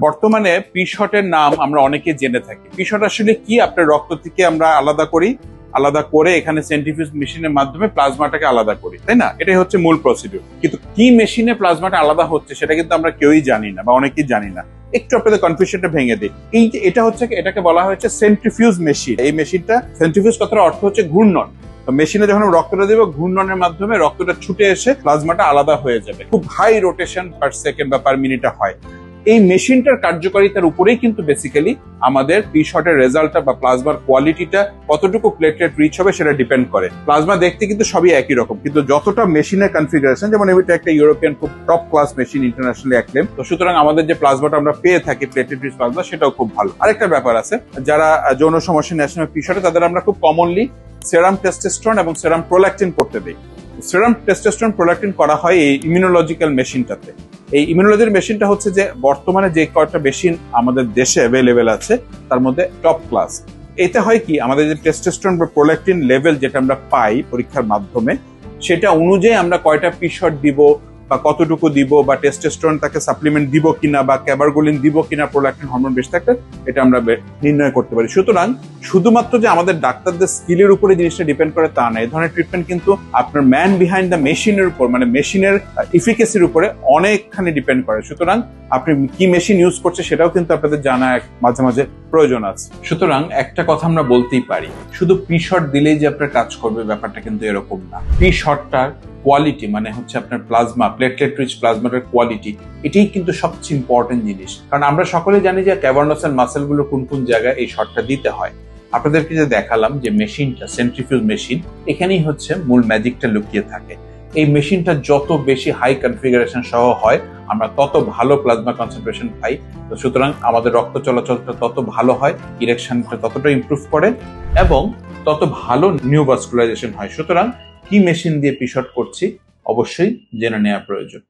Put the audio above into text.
বর্তমানে পিশটের নাম আমরা অনেকে জেনে থাকি। পিশট আসলে কি? আপনার রক্ত থেকে আমরা আলাদা করি, আলাদা করে এখানে সেন্ট্রিফিউজ মেশিনের মাধ্যমে প্লাজমাটাকে আলাদা করি, তাই না? এটাই হচ্ছে মূল প্রসিডিউর। কিন্তু কি মেশিনে প্লাজমাটা আলাদা হচ্ছে সেটা কিন্তু আমরা কেউই জানি না বা অনেকেই জানি না। একটু আপনাদের কনফিউশনটা ভেঙে দিই। এই যে এটা হচ্ছে, এটাকে বলা হয়েছে সেন্ট্রিফিউজ মেশিন। এই মেশিনটা, সেন্ট্রিফিউজ কথার অর্থ হচ্ছে ঘূর্ণন। মেশিনে যখন রক্তটা দেবো, ঘূর্ণনের মাধ্যমে রক্তটা ছুটে এসে প্লাজমাটা আলাদা হয়ে যাবে। খুব হাই রোটেশন পার সেকেন্ড বা পার মিনিটে হয়। এই মেশিনটার কার্যকারিতার উপরেই কিন্তু বেসিক্যালি আমাদের পিশটের রেজাল্টটা বা প্লাজমার কোয়ালিটিটা, কতটুকু প্লেটলেট রিচ হবে সেটা ডিপেন্ড করে। প্লাজমা দেখতে কিন্তু সবই একই রকম, কিন্তু যতটা মেশিনের কনফিগারেশন, যেমন এটা একটা ইউরোপিয়ান খুব top class machine, internationally acclaim, তো সুতরাং আমাদের যে প্লাজমাটা আমরা পেয়ে থাকি প্লেটলেট রিচ প্লাজমা, সেটাও খুব ভালো। আরেকটা ব্যাপার আছে, যারা যৌন সমস্যা ন্যাশনাল পিশটে, তাদের আমরা খুব কমনলি সেরাম টেস্টোস্টেরন এবং সেরাম প্রোল্যাকটিন করতে দিই। সেরাম টেস্টোস্টেরন প্রোল্যাকটিন করা হয় এই ইমিউনোলজিক্যাল মেশিনটাতে। এই ইমিউনোলজির মেশিনটা হচ্ছে যে বর্তমানে যে কয়েকটা মেশিন আমাদের দেশে অ্যাভেলেবেল আছে তার মধ্যে টপ ক্লাস। এতে হয় কি, আমাদের যে টেস্টোস্টেরন বা প্রোল্যাকটিন লেভেল যেটা আমরা পাই পরীক্ষার মাধ্যমে, সেটা অনুযায়ী আমরা কয়টা পিশট দিব বা কতটুকু দিব, বা টেস্টোস্টেরন তাকে সাপ্লিমেন্ট দিব কিনা, বা ক্যাবারগোলিন দিব কিনা প্রোল্যাকটিন হরমোন বেশি থাকলে, এটা আমরা নির্ণয় করতে পারি। সুতরাং শুধুমাত্র যে আমাদের ডাক্তারদের স্কিলের উপরে জিনিসটা ডিপেন্ড করে তা না। এই ধরনের ট্রিটমেন্ট কিন্তু আপনার ম্যান বিহাইন্ড দ্য মেশিনের উপর, মানে মেশিনের ইফিকেসির উপরে অনেকখানি ডিপেন্ড করে। সুতরাং আপনি কি মেশিন ইউজ করছে সেটাও কিন্তু আপনাদের জানা মাঝে মাঝে প্রয়োজন আছে। সুতরাং একটা কথা আমরা বলতেই পারি, শুধু পিশট দিলেই যে আপনার কাজ করবে ব্যাপারটা কিন্তু এরকম না। পিশটটার কোয়ালিটি, মানে হচ্ছে আপনার প্লাজমা, প্লেটলেট রিচ প্লাজমাটার কোয়ালিটি, এটাই কিন্তু সবচেয়ে ইম্পর্টেন্ট জিনিস। কারণ আমরা সকলে জানি যে ক্যাভার্নাস এন্ড মাসেল গুলো কোন কোন জায়গায় এই শটটা দিতে হয়। আপনাদেরকে যে দেখালাম যে মেশিনটা, সেন্ট্রিফিউজ মেশিন, এখানেই হচ্ছে মূল ম্যাজিকটা লুকিয়ে থাকে। এই মেশিনটা যত বেশি হাই কনফিগারেশন সহ হয়, আমরা তত ভালো প্লাজমা কনসেন্ট্রেশন পাই। তো সুতরাং আমাদের রক্ত চলাচলটা তত ভালো হয়, ইরেকশনটা ততটা ইমপ্রুভ করে, এবং তত ভালো নিউভাস্কুলারাইজেশন হয়। সুতরাং কি মেশিন দিয়ে পিশট করছি অবশ্যই জেনে নেওয়া প্রয়োজন।